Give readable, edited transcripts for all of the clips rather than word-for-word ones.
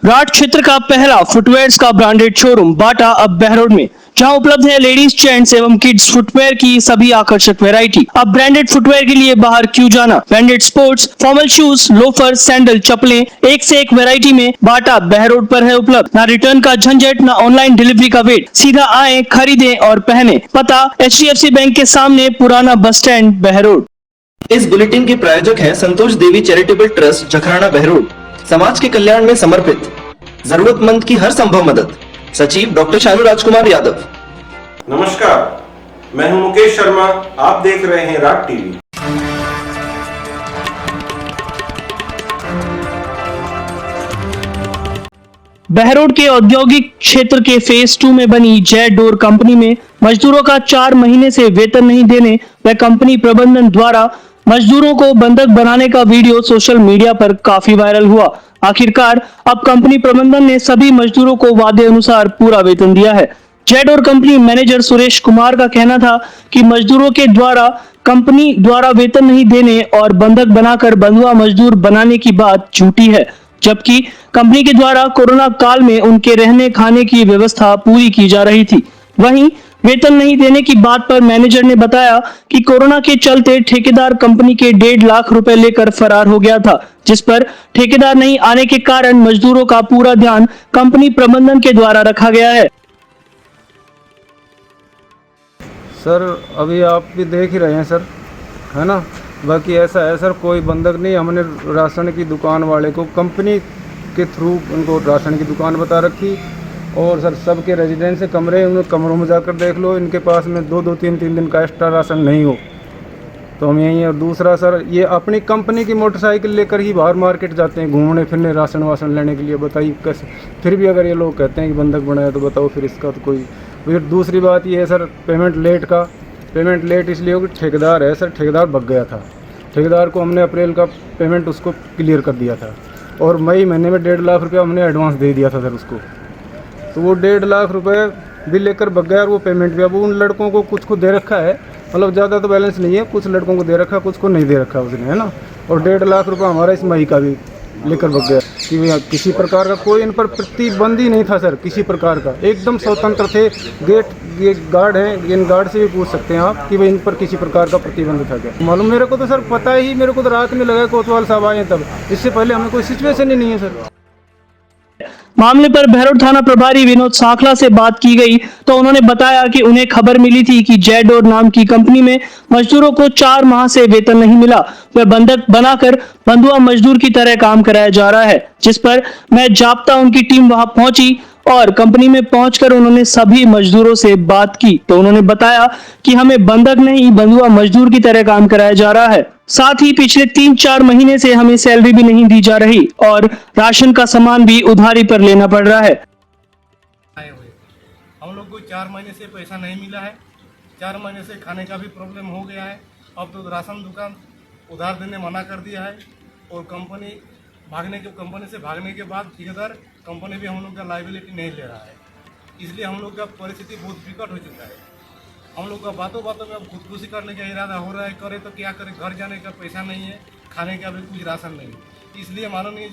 राठ क्षेत्र का पहला फुटवेयर्स का ब्रांडेड शोरूम बाटा अब बहरोड में, जहां उपलब्ध है लेडीज, जेंट्स एवं किड्स फुटवेयर की सभी आकर्षक वैरायटी। अब ब्रांडेड फुटवेयर के लिए बाहर क्यों जाना। Branded sports, formal shoes, loafer, sandal, चप्पलें एक से एक वैरायटी में बाटा बहरोड पर है उपलब्ध। ना रिटर्न का झंझट, ना ऑनलाइन डिलीवरी का वेट, सीधा आए, खरीदें और पहने। पता HDFC बैंक के सामने, पुराना बस स्टैंड, बहरोड। इस बुलेटिन के प्रायोजक हैं संतोष देवी चैरिटेबल ट्रस्ट, जखराना, बहरोड। समाज के कल्याण में समर्पित, जरूरतमंद की हर संभव मदद। सचिव डॉक्टर शानू राजकुमार यादव। नमस्कार, मैं हूं मुकेश शर्मा। आप देख रहे हैं राठ टीवी। बहरोड के औद्योगिक क्षेत्र के फेज 2 में बनी जय डोर कंपनी में मजदूरों का 4 महीने से वेतन नहीं देने व कंपनी प्रबंधन द्वारा मजदूरों को बंधक बनाने का वीडियो सोशल मीडिया पर काफी वायरल हुआ। आखिरकार अब कंपनी प्रबंधन ने सभी मजदूरों को वादे अनुसार पूरा वेतन दिया है। जय door company manager Suresh Kumar का कहना था कि मजदूरों के द्वारा कंपनी द्वारा वेतन नहीं देने और बंधक बनाकर बंधुआ मजदूर बनाने की बात झूठी है, जबकि कंपनी के द्वारा कोरोना काल में उनके रहने खाने की व्यवस्था पूरी की जा रही थी। वहीं वेतन नहीं देने की बात पर मैनेजर ने बताया कि कोरोना के चलते ठेकेदार कंपनी के 1.5 लाख रुपए लेकर फरार हो गया था, जिस पर ठेकेदार नहीं आने के कारण मजदूरों का पूरा ध्यान कंपनी प्रबंधन के द्वारा रखा गया है। सर अभी आप भी देख ही रहे हैं सर, है ना। बाकी ऐसा है सर, कोई बंधक नहीं। हमने राशन की दुकान वाले को कंपनी के थ्रू उनको राशन की दुकान बता रखी, और सर सबके रेजिडेंस कमरे, उन कमरों में जाकर देख लो, इनके पास में 2-2, 3-3 दिन का एक्स्ट्रा राशन नहीं हो तो हम यहीं। और दूसरा सर, ये अपनी कंपनी की मोटरसाइकिल लेकर ही बाहर मार्केट जाते हैं घूमने फिरने, राशन वासन लेने के लिए। बताइए कैसे। फिर भी अगर ये लोग कहते हैं कि बंधक बनाया तो बताओ फिर इसका तो कोई। फिर दूसरी बात ये है सर, पेमेंट लेट इसलिए हो कि ठेकेदार है सर, ठेकेदार भग गया था। ठेकेदार को हमने अप्रैल का पेमेंट उसको क्लियर कर दिया था, और मई महीने में 1.5 लाख रुपया हमने एडवांस दे दिया था सर उसको। तो वो 1.5 लाख रुपए बिल लेकर भग गया, और वो पेमेंट भी अब उन लड़कों को कुछ को दे रखा है, मतलब ज़्यादा तो बैलेंस नहीं है, कुछ लड़कों को दे रखा है, कुछ को नहीं दे रखा उसने, है ना। और 1.5 लाख रुपये हमारा इस मई का भी लेकर भग गया कि किसी प्रकार का कोई इन पर प्रतिबंध ही नहीं था सर, किसी प्रकार का। एकदम स्वतंत्र थे। ये गार्ड हैं, इन गार्ड से भी पूछ सकते हैं आप कि भाई इन पर किसी प्रकार का प्रतिबंध था क्या। मालूम मेरे को तो सर पता ही, मेरे को तो रात में लगा कोतवाल साहब आए तब। इससे पहले हमें कोई सिचुएशन ही नहीं है सर। मामले पर बहरोड थाना प्रभारी विनोद सांखला से बात की गई तो उन्होंने बताया कि उन्हें खबर मिली थी कि जय डोर नाम की कंपनी में मजदूरों को 4 माह से वेतन नहीं मिला, वह बंधक बनाकर बंधुआ मजदूर की तरह काम कराया जा रहा है, जिस पर मैं जाप्ता उनकी टीम वहां पहुंची और कंपनी में पहुंचकर उन्होंने सभी मजदूरों से बात की तो उन्होंने बताया कि हमें बंधक नहीं, बंधुआ मजदूर की तरह काम कराया जा रहा है। साथ ही पिछले 3-4 महीने से हमें सैलरी भी नहीं दी जा रही और राशन का सामान भी उधारी पर लेना पड़ रहा है। हम लोग को 4 महीने से पैसा नहीं मिला है, 4 महीने से खाने का भी प्रॉब्लम हो गया है। अब तो राशन दुकान उधार देने मना कर दिया है, और कंपनी से भागने के बाद ठेकेदार कंपनी भी हम लोग का लायबिलिटी नहीं ले रहा है। इसलिए हम लोग का परिस्थिति बहुत विकट हो चुका है। हम लोग का बातों में अब खुदकुशी करने का इरादा हो रहा है। करे तो क्या करे, घर जाने का पैसा नहीं है, खाने का भी कुछ राशन नहीं है। इसलिए माननीय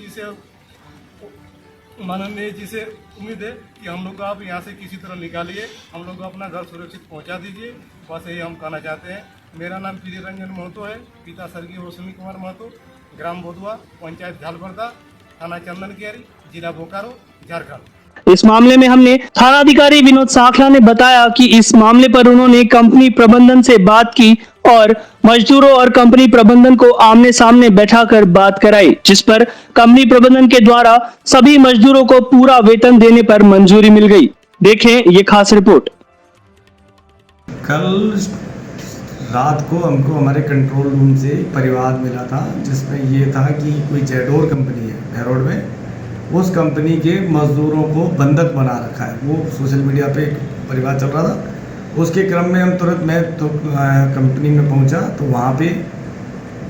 जी से उम्मीद है कि हम लोग को आप यहाँ से किसी तरह निकालिए, हम लोग को अपना घर सुरक्षित पहुँचा दीजिए। बस यही हम कहना चाहते हैं। मेरा नाम प्रिय रंजन महतो है, पिता स्वर्गीय रोशनी कुमार महतो, ग्राम बोधवा, पंचायत झालबर्दा, थाना चंदन कियारी, जिला बोकारो, झारखंड। इस मामले में हमने थानाधिकारी विनोद सांखला ने बताया कि इस मामले पर उन्होंने कंपनी प्रबंधन से बात की और मजदूरों और कंपनी प्रबंधन को आमने सामने बैठाकर बात कराई, जिस पर कंपनी प्रबंधन के द्वारा सभी मजदूरों को पूरा वेतन देने पर मंजूरी मिल गई। देखें ये खास रिपोर्ट। कल रात को हमको हमारे कंट्रोल रूम से परिवार मिला था, जिसमें ये था कि कोई जय डोर कंपनी है बहरोड में, उस कंपनी के मजदूरों को बंधक बना रखा है। वो सोशल मीडिया पे एक परिवार चल रहा था। उसके क्रम में हम तुरंत मैं तो कंपनी में पहुंचा, तो वहाँ पे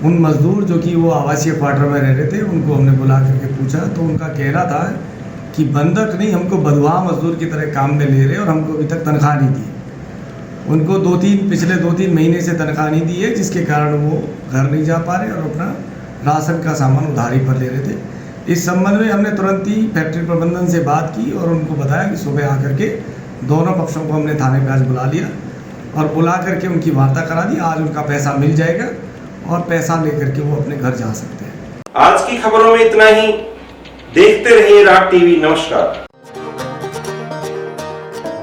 उन मजदूर जो कि वो आवासीय क्वार्टर में रह रहे थे, उनको हमने बुला करके पूछा, तो उनका कहना था कि बंधक नहीं, हमको बंधुआ मजदूर की तरह काम में ले रहे और हमको अभी तक तनख्वाह नहीं दी। उनको पिछले 2-3 महीने से तनख्वाह नहीं दी है, जिसके कारण वो घर नहीं जा पा रहे और अपना राशन का सामान उधारी पर ले रहे थे। इस संबंध में हमने तुरंत ही फैक्ट्री प्रबंधन से बात की और उनको बताया कि सुबह आकर के दोनों पक्षों को हमने थाने पे आज बुला लिया और बुला करके उनकी वार्ता करा दी। आज उनका पैसा मिल जाएगा और पैसा लेकर के वो अपने घर जा सकते हैं। आज की खबरों में इतना ही। देखते रहिए राग टीवी। नमस्कार।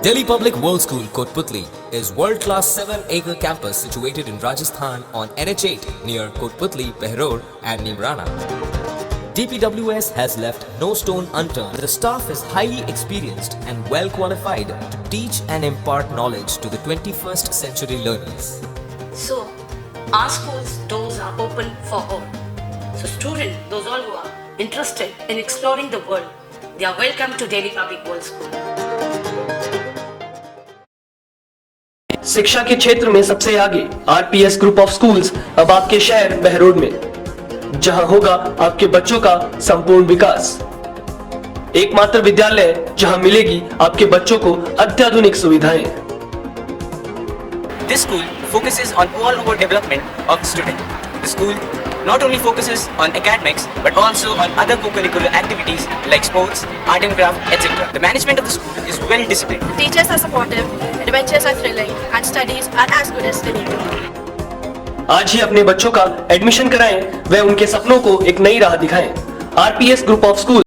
Delhi Public World School, Kotputli, is world-class 7-acre campus situated in Rajasthan on NH8 near Kotputli, Behror and Nimrana. DPWS has left no stone unturned. The staff is highly experienced and well qualified to teach and impart knowledge to the 21st century learners. So, our school's doors are open for all. So, students, those all who are interested in exploring the world, they are welcome to Delhi Public World School. शिक्षा के क्षेत्र में सबसे आगे RPS group of schools अब आपके शहर बहरोड में, जहां होगा आपके बच्चों का संपूर्ण विकास। एकमात्र विद्यालय जहां मिलेगी आपके बच्चों को अत्याधुनिक सुविधाएं। This school focuses on all-over development of the student. The school not only focuses on academics but also on other co-curricular activities like sports, art and craft, etc. The management of the school is well disciplined. Teachers are supportive, adventures are thrilling, and studies are as good as studying. आज ही अपने बच्चों का admission कराएं व उनके सपनों को एक नई राह दिखाएं। RPS group of school